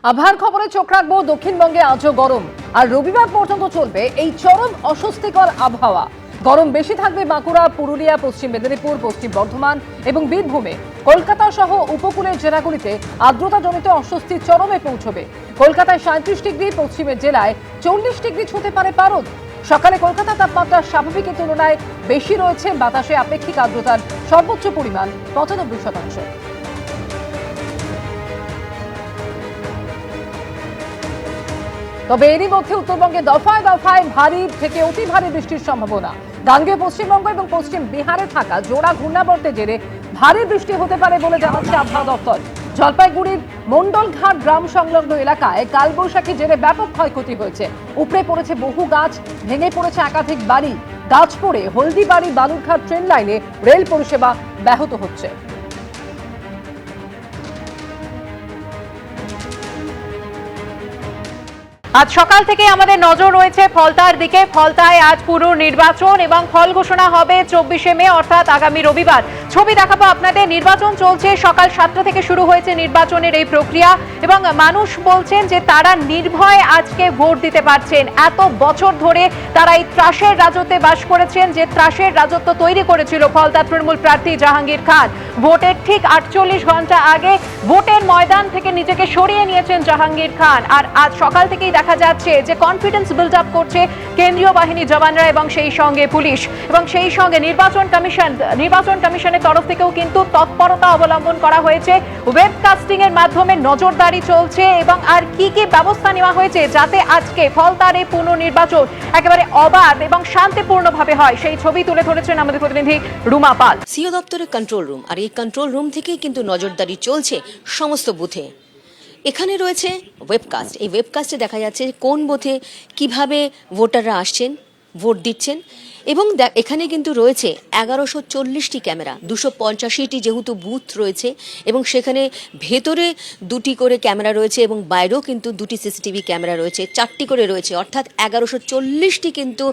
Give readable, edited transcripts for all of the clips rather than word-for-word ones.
আবহাওয়ার খবরে চোখ রাখবো। দক্ষিণবঙ্গে আজও গরম, আর রবিবার পর্যন্ত চলবে এই চরম অস্বস্তিকর আবহাওয়া। গরম বেশি থাকবে বাঁকুড়া, পুরুলিয়া, পশ্চিম মেদিনীপুর, পশ্চিম বর্ধমান এবং বীরভূমে। কলকাতা সহ উপকূলের জেলাগুলিতে আর্দ্রতাজনিত অস্বস্তি চরমে পৌঁছবে। কলকাতায় 37 ডিগ্রি, পশ্চিমের জেলায় 40 ডিগ্রি ছুঁতে পারে পারদ। সকালে কলকাতা তাপমাত্রা স্বাভাবিকের তুলনায় বেশি রয়েছে। বাতাসে আপেক্ষিক আর্দ্রতার সর্বোচ্চ পরিমাণ 95%। তবে এরই মধ্যে উত্তরবঙ্গে দফায় দফায় ভারী থেকে অতি ভারী বৃষ্টির সম্ভাবনা। গাঙ্গেয় পশ্চিমবঙ্গ এবং পশ্চিম বিহারে থাকা জোড়া ঘূর্ণাবর্তের জেরে ভারী বৃষ্টি হতে পারে বলে জানাচ্ছে আবহাওয়া দপ্তর। জলপাইগুড়ির মন্ডলঘাট গ্রাম সংলগ্ন এলাকায় কালবৈশাখী জেরে ব্যাপক ক্ষয়ক্ষতি হয়েছে। উপড়ে পড়েছে বহু গাছ, ভেঙে পড়েছে একাধিক বাড়ি। গাছ পড়ে হলদিবাড়ি বালুরঘাট ট্রেন লাইনে রেল পরিষেবা ব্যাহত হচ্ছে। আজ সকাল থেকে আমাদের নজর রয়েছে ফলতার দিকে। ফলতায় আজ পুরো নির্বাচন এবং ফল ঘোষণা হবে 24শে মে অর্থাৎ আগামী রবিবার। ছবি দেখাবো আপনাদের। নির্বাচন চলছে, সকাল 7টা থেকে শুরু হয়েছে নির্বাচনের এই প্রক্রিয়া এবং মানুষ বলছেন যে তারা নির্ভয়ে আজকে ভোট দিতে পারছেন। এত বছর ধরে তারা এই ত্রাসের রাজত্বে বাস করেছেন, যে ত্রাসের রাজত্ব তৈরি করেছিল ফলতা তৃণমূল প্রার্থী জাহাঙ্গীর খান। ভোটের ঠিক 48 ঘন্টা আগে ভোটের ময়দান থেকে নিজেকে সরিয়ে নিয়েছেন জাহাঙ্গীর খান। আর আজ সকাল থেকেই দেখা যাচ্ছে যে কনফিডেন্স বিল্ড আপ করছে কেন্দ্রীয় বাহিনী জওয়ানরা এবং সেই সঙ্গে পুলিশ এবং সেই সঙ্গে নির্বাচন কমিশনের তরফ থেকেও কিন্তু তৎপরতা অবলম্বন করা হয়েছে। ওয়েবকাস্টিং এর মাধ্যমে নজরদারি চলছে এবং আর কি কি ব্যবস্থা নেওয়া হয়েছে যাতে আজকে ফলতার এই পুনর্নির্বাচন একেবারে অবাধ এবং শান্তিপূর্ণভাবে হয়, সেই ছবি তুলে ধরেছেন আমাদের প্রতিনিধি রুমা পাল। সিও দপ্তরের কন্ট্রোল রুম, আর এই কন্ট্রোল রুম থেকেই কিন্তু নজরদারি চলছে সমস্ত বুথে। এখানে রয়েছে ওয়েবকাস্ট। এই ওয়েবকাস্টে দেখা যাচ্ছে কোন বুথে কিভাবে ভোটাররা আসছেন, ভোট দিচ্ছেন এবং এখানে কিন্তু রয়েছে 1140টি ক্যামেরা, 285টি যেহেতু বুথ রয়েছে এবং সেখানে ভেতরে 2টি করে ক্যামেরা রয়েছে এবং বাইরেও কিন্তু 2টি সিসিটিভি ক্যামেরা রয়েছে, 4টি করে রয়েছে, অর্থাৎ 1140টি কিন্তু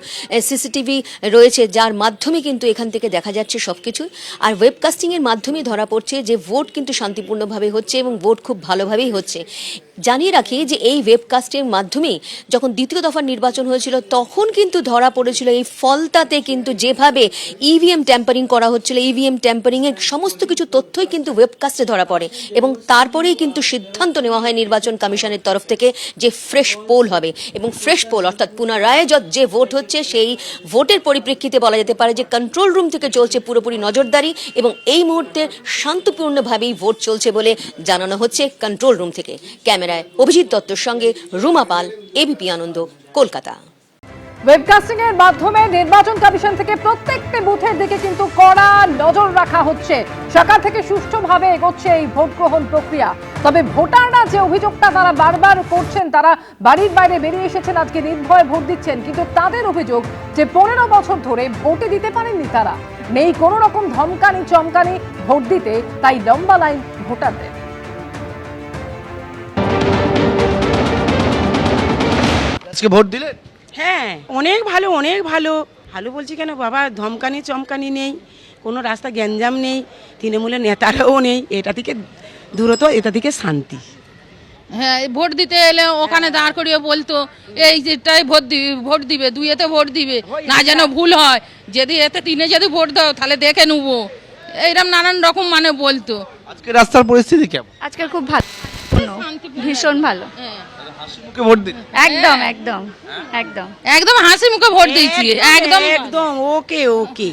সিসিটিভি রয়েছে, যার মাধ্যমে কিন্তু এখান থেকে দেখা যাচ্ছে সবকিছু। আর ওয়েবকাস্টিংয়ের মাধ্যমে ধরা পড়ছে যে ভোট কিন্তু শান্তিপূর্ণভাবে হচ্ছে এবং ভোট খুব ভালোভাবেই হচ্ছে। জানিয়ে রাখি যে এই ওয়েবকাস্টের মাধ্যমে যখন দ্বিতীয় দফার নির্বাচন হয়েছিল তখন কিন্তু ধরা পড়েছিল এই ফলতাতে কিন্তু যেভাবে ইভিএম ট্যাম্পারিং করা হচ্ছিল, ইভিএম ট্যাম্পারিং এর সমস্ত কিছু তথ্যই কিন্তু ওয়েবকাস্টে ধরা পড়ে এবং তারপরেই কিন্তু সিদ্ধান্ত নেওয়া হয় নির্বাচন কমিশনের তরফ থেকে যে ফ্রেশ পোল হবে এবং ফ্রেশ পোল অর্থাৎ পুনরায় যে ভোট হচ্ছে সেই ভোটের পরিপ্রেক্ষিতে বলা যেতে পারে যে কন্ট্রোল রুম থেকে চলছে পুরোপুরি নজরদারি এবং এই মুহূর্তে শান্তপূর্ণভাবেই ভোট চলছে বলে জানানো হচ্ছে কন্ট্রোল রুম থেকে। ক্যামেরায় অভিজিৎ দত্তর সঙ্গে রুমা পাল, এবিপি আনন্দ, কলকাতা। ওয়েবকাস্টিং এর মাধ্যমে নির্বাচন কমিশন থেকে প্রত্যেকটি বুথের দিকে কিন্তু কড়া নজর রাখা হচ্ছে। সকাল থেকে সুষ্ঠুভাবে এগোচ্ছে এই ভোট গ্রহণ প্রক্রিয়া। তবে ভোটাররা যে অভিযোগটা তারা বারবার করছেন, তারা বাড়ির বাইরে বেরিয়ে এসেছেন, আজকে নির্ভয়ে ভোট দিচ্ছেন, কিন্তু তাদের অভিযোগ যে 15 বছর ধরে ভোটে দিতে পারেননি তারা। নেই কোনো রকম ধমকানি চমকানি ভোট দিতে, তাই লম্বা লাইন ভোটারদের। আজকে ভোট দিলে? হ্যাঁ, অনেক ভালো, অনেক ভালো। ভালো বলছি কেন বাবা, ধমকানি চমকানি নেই, কোনো রাস্তা গ্যাঞ্জাম নেই, তৃণমূলের নেতারাও নেই। এটা থেকে দূরত, এটা থেকে শান্তি। হ্যাঁ, ভোট দিতে এলে ওখানে দাঁড় করিয়ে বলতো এই যেটাই ভোট দিবে, দুইয়েতে ভোট দিবে না, যেন ভুল হয়। যদি এতে তিনে যদি ভোট দাও তাহলে দেখে নেবো, এইরকম নানান রকম মানে বলতো। আজকে রাস্তার পরিস্থিতি কেমন? আজকে খুব ভালো, ভীষণ ভালো। হাসি মুখে ভোট দিন? একদম একদম একদম একদম হাসি মুখে ভোট দিয়েছি, একদম একদম ওকে ওকে।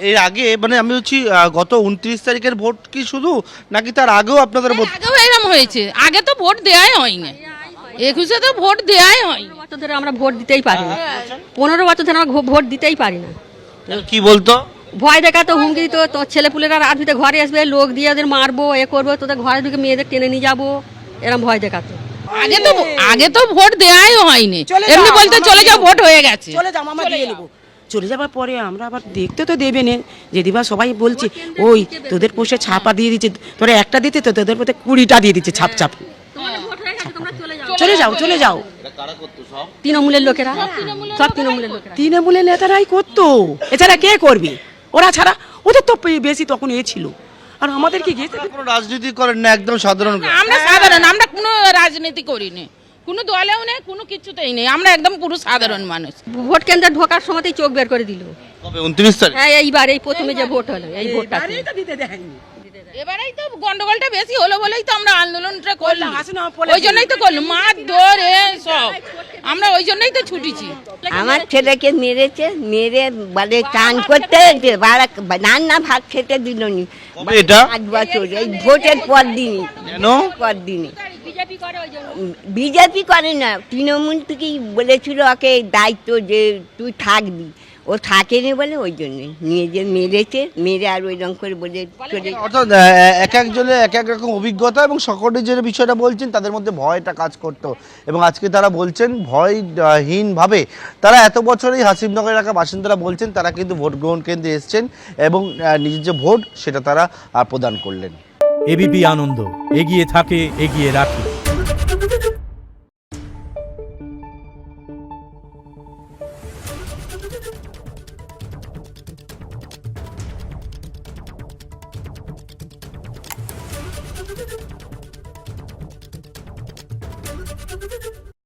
এর আগে মানে আমি বলছি গত 29 তারিখের ভোট কি শুধু, নাকি তার আগেও আপনাদের ভোট? আগেও এরকম হয়েছে, আগে তো ভোট দেওয়াই হয়নি, 21-এ তো ভোট দেওয়াই হয়নি। বছর ধরে আমরা ভোট দিতেই পারি না, 15 বছর ধরে আমরা ভোট দিতেই পারি না। কি বলতো? ভয় দেখাতো, হুমকি দিত, তোর ছেলেপুলেরা রাত ভিতরে ঘরে আসবে, লোক দিয়ে ওদের মারবো, এ করবো, তোদের ঘরে ঢুকে মেয়েদের টেনে নিয়ে যাবো, এরকম ভয় দেখাতো। আগে তো ভোট দেওয়াই হয়নি, এমনি বলতে চলে যাও ভোট হয়ে গেছে, চলে যাও মামা দিয়ে নেবো। চলে যাবার পরে আমরা আবার দেখতে তো দেবে না, যেদিবা সবাই বলছে ওই তোদের পোষে ছাপা দিয়ে দিচ্ছে, তোরা একটা দিতে তো তোদের পোষে 20টা দিয়ে দিচ্ছে ছাপ ছাপ। চলে যাও চলে যাও। তৃণমূলের লোকেরা, সব তৃণমূলের লোকেরা, তৃণমূলের নেতারাই করতো, এছাড়া কে করবে? ওরা ছাড়া ওদের তো বেশি তখন ছিল। আর আমাদের কি কোনো রাজনীতি করেন না, একদম সাধারণ। আমরা সাধারণ, আমরা কোনো রাজনীতি করিনি, কোনো দলেও নেই, কোনো কিছুতেই নেই, আমরা একদম পুরো সাধারণ মানুষ। ভোট কেন্দ্রে ঢোকার সময়তেই চোখ বের করে দিল। কবে 29 তারিখ? হ্যাঁ, এইবার এই প্রথমে যে ভোট হলো এই ভোটটা এবারেই তো গন্ডগোলটা বেশি হলো বলেই তো আমরা আন্দোলনটা করলাম, ওই জন্যই তো করলাম, মার ধরে সব আমরা ওই জন্যই তো ছুটেছি। আমার ছেলেকে মেরে বলে চান করতে রান্না ভাত খেতে দিল নি। কবে এটা? 5 বছর, এই ভোটের পর দিনই। কেন? পর দিনই বিজেপি করে না, তৃণমূল থেকেই বলেছিল ওকে দায়িত্ব যে তুই থাকবি, ও থাকেনি বলে ওই জন্যে নিয়ে যে মেরে আর ওই রকম করে বলে চলে। অর্থাৎ এক একজনের এক এক রকম অভিজ্ঞতা এবং সকলে যে বিষয়টা বলছেন তাদের মধ্যে ভয়টা কাজ করতো এবং আজকে তারা বলছেন ভয়হীনভাবে তারা এত বছর এই হাসিমনগর এলাকার বাসিন্দারা বলছেন তারা কিন্তু ভোট গ্রহণ কেন্দ্রে এসছেন এবং নিজের যে ভোট সেটা তারা প্রদান করলেন। এবিপি আনন্দ এগিয়ে থাকে, এগিয়ে রাখে।